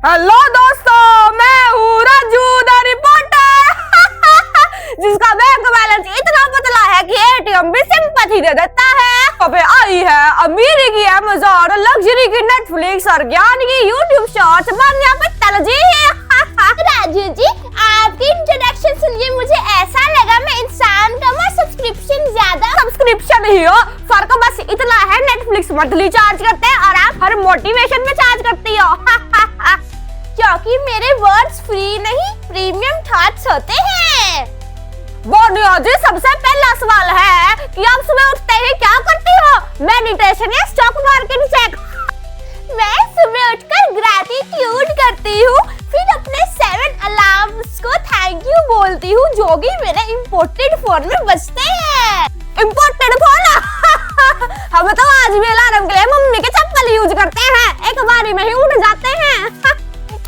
Hello दोस्तों, मैं हूँ राजू द रिपोर्टर जिसका बैंक बैलेंस इतना पतला है कि एटीएम भी सिंपैथी दे देता है। अबे आई है अमीरी की अमेज़न, लग्जरी की नेटफ्लिक्स और ज्ञान की यूट्यूब शॉर्ट्स। मान्या पत्तल जी राजू जी, आपकी इंट्रोडक्शन सुनिए मुझे ऐसा लगा मैं इंसान कम और सब्सक्रिप्शन ज्यादा। सब्सक्रिप्शन ही हो, फर्क बस इतना है नेटफ्लिक्स मंथली चार्ज करते हैं और आप हर मोटिवेशन में चार्ज करती हो क्योंकि मेरे वर्ड्स फ्री नहीं प्रीमियम थॉट्स होते हैं। बोनिया जी, सबसे पहला सवाल है कि आप सुबह उठते ही क्या करती हो? मेडिटेशन या स्टॉक मार्केट चेक? मैं सुबह उठकर ग्रैटिट्यूड करती हूँ, फिर अपने 7 अलार्म्स को थैंक यू बोलती हूँ जो कि मेरे इम्पोर्टेड फोन में बजते हैं। इम्पोर्टेड फोन हम तो आज भी अलार्म के लिए मम्मी के चप्पल यूज करते हैं, एक बारी में ही उठ जाते हैं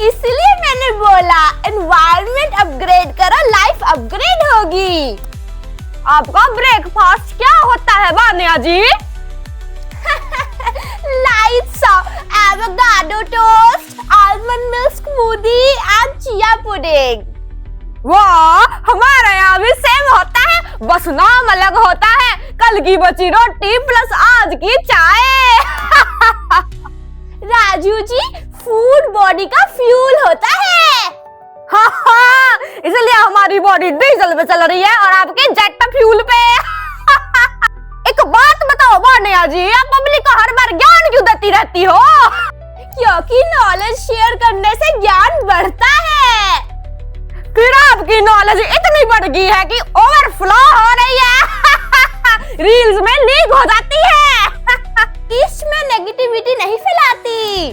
इसलिए मैंने बोला एनवायरनमेंट अपग्रेड करो, लाइफ अपग्रेड होगी। आपका ब्रेकफास्ट क्या होता है बानिया जी? Lights out, avocado toast, almond milk smoothie and chia pudding। वाह, हमारे यहाँ भी सेम होता है, बस नाम अलग होता है। कल की बची रोटी प्लस आज की चाय राजू जी, फूड बॉडी का फ्यूल होता है। हाँ, इसलिए हमारी बॉडी डीजल पे चल रही है और आपके जेट फ्यूल पे एक बात बताओ बानिया जी, आप पब्लिक को हर बार ज्ञान क्यों देती रहती हो? क्योंकि नॉलेज शेयर करने से ज्ञान बढ़ता है। फिर आपकी नॉलेज इतनी बढ़ गई है कि ओवरफ्लो हो रही है रील्स में लीक हो जाती है इसमें नेगेटिविटी नहीं फैलाती,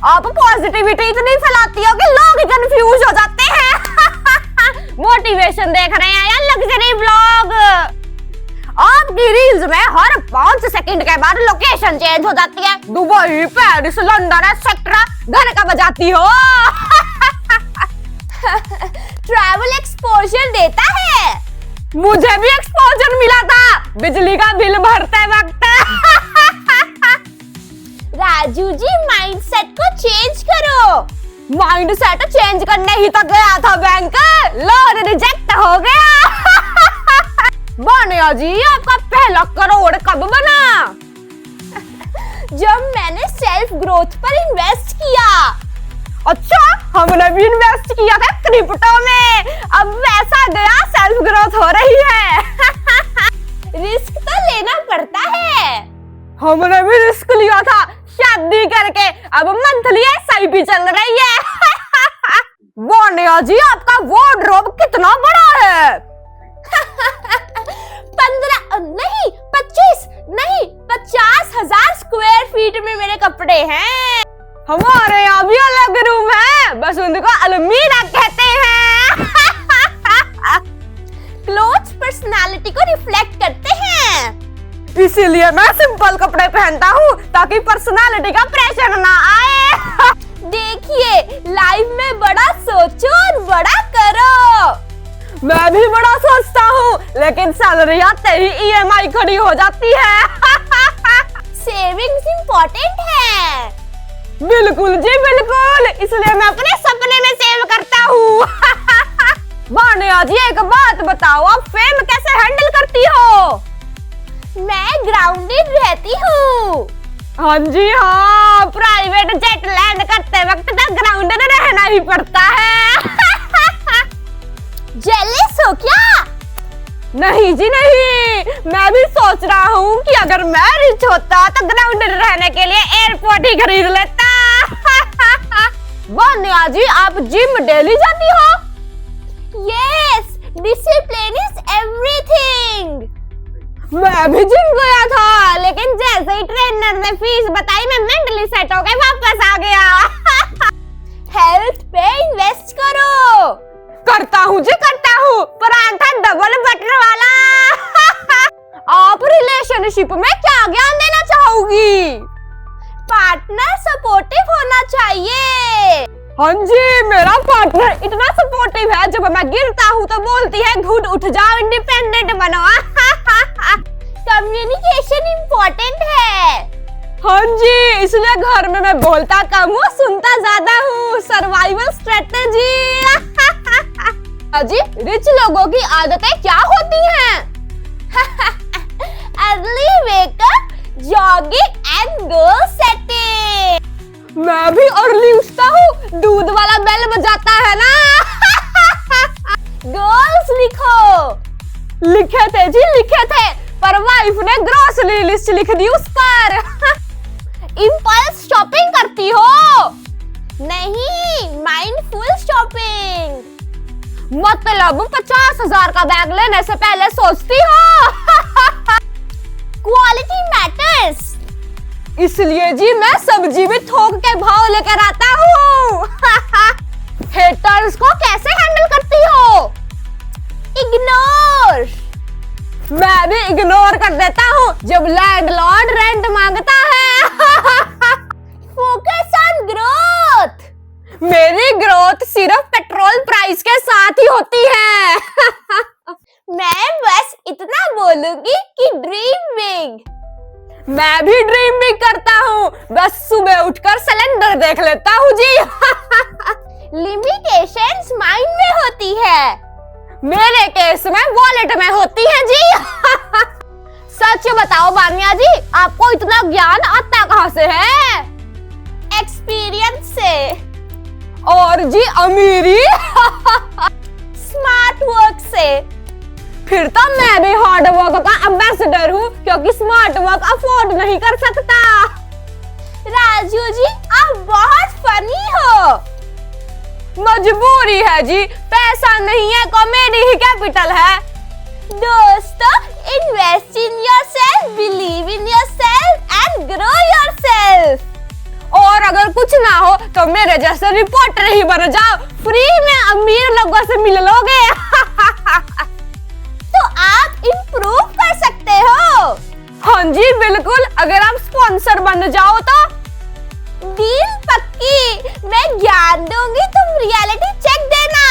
आप पॉजिटिविटी इतनी फैलाती हो कि लोग कंफ्यूज हो जाते हैं मोटिवेशन देख रहे हैं या लग्जरी ब्लॉग? आपकी रील्स में हर 5 सेकंड के बाद लोकेशन चेंज हो जाती है, दुबई, पेरिस, लंदन एक्सेट्रा। घर का बजाती हो ट्रैवल एक्सपोजर देता है। मुझे भी एक्सपोजर मिला था बिजली का बिल भरते वक्त राजू जी, माइंडसेट को चेंज करो। माइंडसेट चेंज करने ही तो गया था बैंक, लोन रिजेक्ट हो गया बानिया जी, आपका पहला करोड़ कब बना? जब मैंने सेल्फ ग्रोथ पर इन्वेस्ट किया। अच्छा, हमने भी इन्वेस्ट किया था क्रिप्टो में, अब वैसा गया सेल्फ ग्रोथ हो रही है रिस्क तो लेना पड़ता है। हमने भी रिस्क लिया था शादी करके, अब मंथली एसआईपी चल रही है बानिया जी, आपका वार्डरोब कितना बड़ा है? 15 नहीं 25 नहीं 50,000 स्क्वायर फीट में मेरे कपड़े हैं। हमारे यहाँ भी अलग रूम है, बस उनको अलमीरा कहते हैं क्लोथ्स पर्सनालिटी को रिफ्लेक्ट करते हैं, इसीलिए मैं सिंपल कपड़े पहनता हूँ ताकि पर्सनालिटी का प्रेशर ना आए देखिए, लाइफ में बड़ा सोचो और बड़ा करो। मैं भी बड़ा सोचता हूँ, लेकिन सैलरी आते ही ईएमआई खड़ी हो जाती है सेविंग्स इम्पोर्टेंट है। बिल्कुल जी बिल्कुल, इसलिए मैं अपने सपने में सेव करता हूँ बानिया जी, एक बात बताओ, आप फेम कैसे हैंडल करती हो? मैं ग्राउंडेड रहती हूँ। हाँ जी हाँ, प्राइवेट जेट लैंड करते वक्त तो ग्राउंडेड रहना ही पड़ता है जेलस हो क्या? नहीं जी नहीं, मैं भी सोच रहा हूँ कि अगर मैं रिच होता तो ग्राउंडेड रहने के लिए एयरपोर्ट ही खरीद लेता बानिया जी, आप जिम डेली जाती हो? Yes, discipline is everything. मैं भी जिम गया था, लेकिन जैसे ही ट्रेनर ने फीस बताई मैं मेंटली सेट हो गई, वापस आ गया हेल्थ पे इन्वेस्ट करो। करता हूँ जी करता हूँ, परांठा डबल बटर वाला आप रिलेशनशिप में क्या ज्ञान देना चाहोगी? पार्टनर सपोर्टिव होना चाहिए। हाँ जी, मेरा पार्टनर इतना सपोर्टिव है, जब मैं गिरता हूँ तो बोलती है घुट उठ जाओ, इंडिपेंडेंट बनो कम्युनिकेशन इम्पोर्टेंट है। हाँ जी, इसलिए घर में मैं बोलता कम हूँ, सुनता ज्यादा हूँ। सर्व सर्वाइवल स्ट्रेटेजी। अजी रिच लोगों की आदतें क्या होती हैं? Early wake up, jogging and goal setting. मैं भी अर्ली उठता हूँ, दूध वाला बेल बजाता है ना। गोल्स लिखो। लिखे थे जी, लिखे थे, पर वाइफ ने ग्रोसरी लिस्ट लिख दी उस पर। इम्पल्स शॉपिंग करती हो? नहीं, माइंडफुल शॉपिंग। मतलब 50,000 का बैग लेने से पहले सोचती हो। क्वालिटी मैटर्स, इसलिए जी मैं सब्जी भी थोक के भाव लेकर आता हूँ। हेटर्स को कैसे हैंडल करती हो? इग्नोर। मैं भी इग्नोर कर देता हूँ जब लैंडलॉर्ड रेंट मांगता है। Focus on growth. मेरी ग्रोथ सिर्फ पेट्रोल प्राइस के साथ ही होती है। मैं बस इतना बोलूंगी कि ड्रीम बिग। मैं भी ड्रीम भी करता हूँ, बस सुबह उठकर सिलेंडर देख लेता हूँ जी। लिमिटेशंस माइंड में होती है, मेरे केस में वॉलेट में होती है जी। सच बताओ बानिया जी, आपको इतना ज्ञान आता कहाँ से है? एक्सपीरियंस से। और जी अमीरी? स्मार्ट वर्क से। फिर तो मैं भी हार्ड वर्क का एम्बेसडर हूँ, क्योंकि स्मार्ट वर्क अफोर्ड नहीं कर सकता। राजू जी, आप बहुत फनी हो। मजबूरी है जी, पैसा नहीं है, कॉमेडी ही कैपिटल है। दोस्तों, invest in yourself, believe in yourself and grow yourself. और अगर कुछ ना हो तो मेरे जैसे रिपोर्टर ही बन जाओ, फ्री में अमीर लोगों से मिल लोगे। तो आप इम्प्रूव कर सकते हो। हाँ जी बिल्कुल, अगर आप स्पॉन्सर बन जाओ तो। डील पक्की, मैं ज्ञान दूंगी, तुम रियलिटी चेक देना।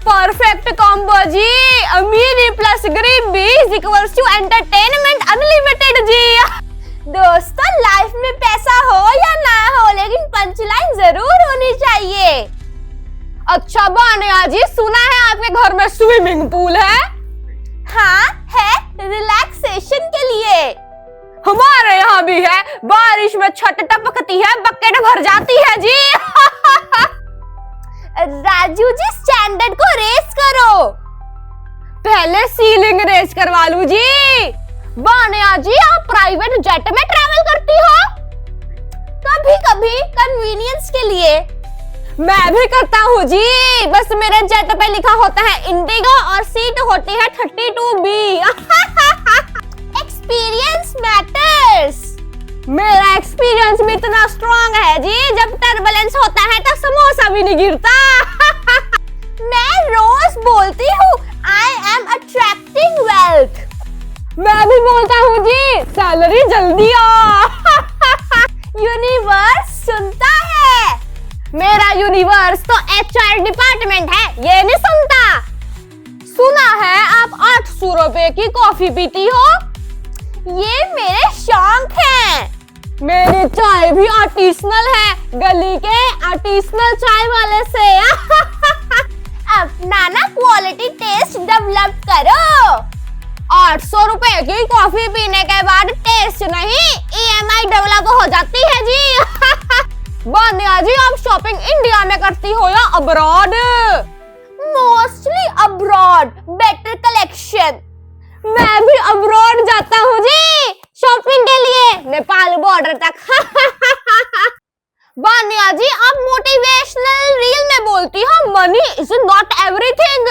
परफेक्ट कॉम्बो जी, अमीरी प्लस गरीबी इक्वल्स टू एंटरटेनमेंट अनलिमिटेड जी। दोस्तों, लाइफ में पैसा हो या ना हो, लेकिन पंचलाइन जरूर होनी चाहिए। अच्छा बानिया जी, सुना है आपके घर में स्विमिंग पूल है? हाँ है, रिलैक्सेशन के लिए। हमारे यहाँ भी है, बारिश में छत टपकती है, बकेट भर जाती है जी। राजू जी, स्टैंडर्ड को रेस करो। पहले सीलिंग रेस करवा लूं जी। बानिया जी, आप प्राइवेट जेट में ट्रैवल करती हो? कभी कभी कन्वीनियंस के लिए। मैं भी करता हूँ जी, बस मेरे जेट पे लिखा होता है इंडिगो और सीट होती है 32B। Experience matters. मेरा एक्सपीरियंस भी इतना स्ट्रॉन्ग है जी, जब टर्बुलेंस होता है तो समोसा भी नहीं गिरता। मैं रोज बोलती हूँ, आई एम अट्रैक्टिंग वेल्थ। मैं भी बोलता हूँ जी, सैलरी जल्दी आ। यूनिवर्स सुनता है। मेरा यूनिवर्स तो HR डिपार्टमेंट है, ये नहीं सुनता। सुना है आप 800 रुपए की कॉफी पीती हो? ये मेरे शौक हैं। मेरी चाय भी आर्टिसनल है, गली के आर्टिसनल चाय वाले से। अपना ना क्वालिटी टेस्ट डेवलप करो। 800 रुपए की कॉफी पीने के बाद टेस्ट नहीं, EMI डेवलप हो जाती है जी। बानिया जी, आप शॉपिंग इंडिया में करती हो या abroad? Mostly abroad, better collection. मैं भी अब्रॉड जाता हूँ जी शॉपिंग के लिए, नेपाल बॉर्डर तक। बानिया जी, आप मोटिवेशनल रील में बोलती हो, money is not everything.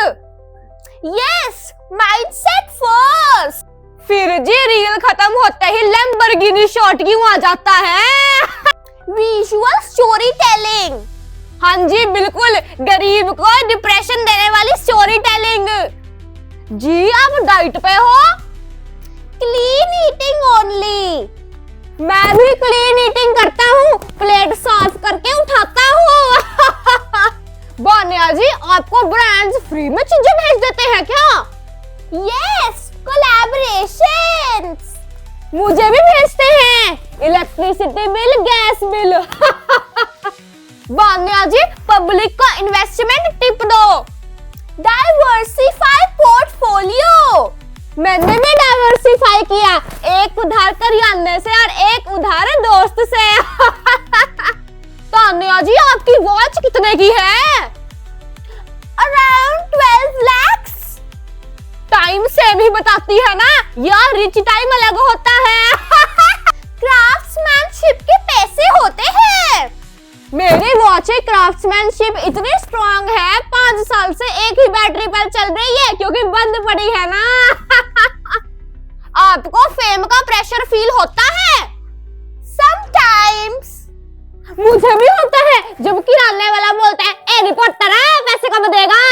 Yes, mindset first. फिर जी रील खत्म होते ही लैम्बोर्गिनी शॉट क्यों आ जाता है? Visual story telling. हाँ जी बिल्कुल, गरीब को डिप्रेशन देने वाली स्टोरी टेलिंग। जी आप डाइट पे हो? Clean eating only. मैं भी क्लीन ईटिंग करता हूँ, प्लेट साफ करके उठाता हूँ। बानिया जी, आपको ब्रांड्स फ्री में चीजें भेज देते हैं क्या? Yes, collaborations. मुझे भी भेजते हैं, इलेक्ट्रिसिटी बिल, गैस बिल। बानिया जी, पब्लिक को इन्वेस्टमेंट टिप दो। Diversify portfolio. मैंने भी डाइवर्सिफाई किया, एक उधार करियाने से और एक उधार दोस्त से। तान्या जी आपकी वॉच कितने की है? Around 12 lakhs। टाइम सेम ही बताती है ना, यार रिच टाइम अलग होता है। क्राफ्ट्समैनशिप के पैसे होते हैं। मेरी वॉच क्राफ्ट्समैनशिप इतनी स्ट्रांग है, 5 साल से एक ही बैटरी पर चल रही है क्योंकि बंद पड़ी है ना। आपको फेम का प्रेशर फील होता है? Sometimes। मुझे भी होता है जब किराने वाला बोलता है ए रिपोर्टर है, पैसे कब देगा?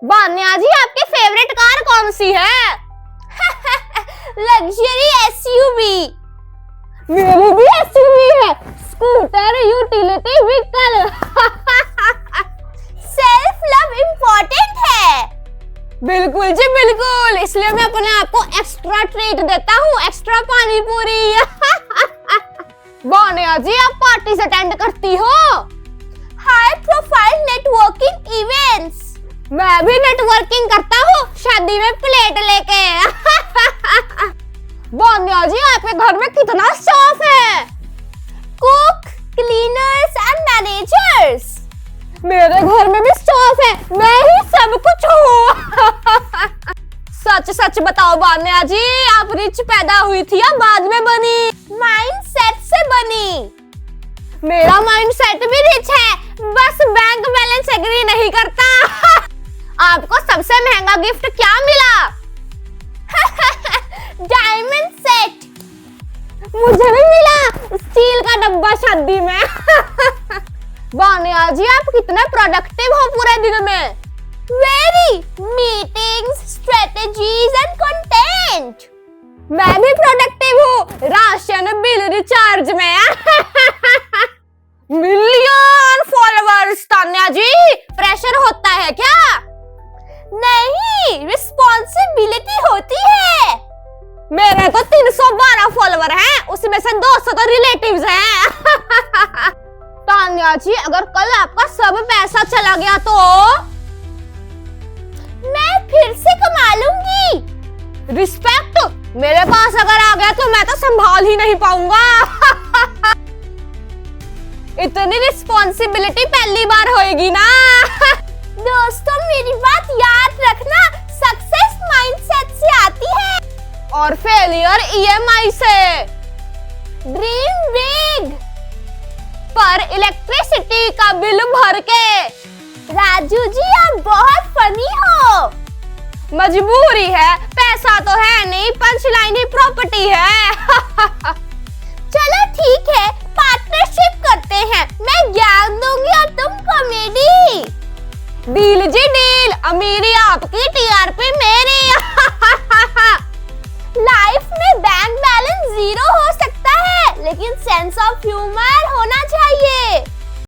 बान्या जी आपकी फेवरेट कार कौन सी है? Luxury SUV. मेरी भी एसयूवी है, scooter utility vehicle. Self love important है। बिल्कुल जी बिल्कुल, इसलिए मैं अपने आप को एक्स्ट्रा ट्रीट देता हूँ, एक्स्ट्रा पानी पूरी। बान्या जी आप पार्टी अटेंड करती हो? High profile networking events. मैं भी नेटवर्किंग करता हूँ, शादी में प्लेट लेके। बान्या जी आपके घर में कितना स्टाफ है? Cook, cleaners and managers. मेरे घर में भी स्टाफ है, मैं ही सब कुछ हूँ। सच सच बताओ बान्या जी, आप रिच पैदा हुई थी या बाद में बनी? माइंडसेट से बनी। मेरा माइंडसेट भी रिच है, बस बैंक बैलेंस एग्री नहीं करता। आपको सबसे महंगा गिफ्ट क्या मिला? Diamond set. मुझे भी मिला स्टील का डब्बा शादी में। बान्या जी आप कितने प्रोडक्टिव हो पूरे दिन में? Very. Meetings, strategies and content. मैं भी प्रोडक्टिव हूँ, राशन बिल रिचार्ज में। Million followers. Tanya ji pressure होता है क्या? नहीं, रिस्पॉन्सिबिलिटी होती है। मेरे तो 312 फॉलोवर हैं, उसमें से 200 तो रिलेटिव्स हैं। तान्या जी अगर कल आपका सब पैसा चला गया तो? मैं फिर से कमा लूंगी। रिस्पेक्ट मेरे पास अगर आ गया तो मैं तो संभाल ही नहीं पाऊंगा। इतनी रिस्पॉन्सिबिलिटी पहली बार होएगी ना। दोस्तों मेरी बात याद रखना, सक्सेस माइंडसेट से आती है और फेलियर ईएमआई से। ड्रीम बिग पर इलेक्ट्रिसिटी का बिल भर के। राजू जी आप बहुत फनी हो। मजबूरी है, पैसा तो है नहीं, पंच लाइन ही प्रॉपर्टी है। चलो ठीक है, पार्टनरशिप करते हैं, मैं ज्ञान दूंगी और तुम कॉमेडी। डील जी डील, अमीरी आपकी टीआरपी मेरी। लाइफ में बैंक बैलेंस 0 हो सकता है, लेकिन सेंस ऑफ ह्यूमर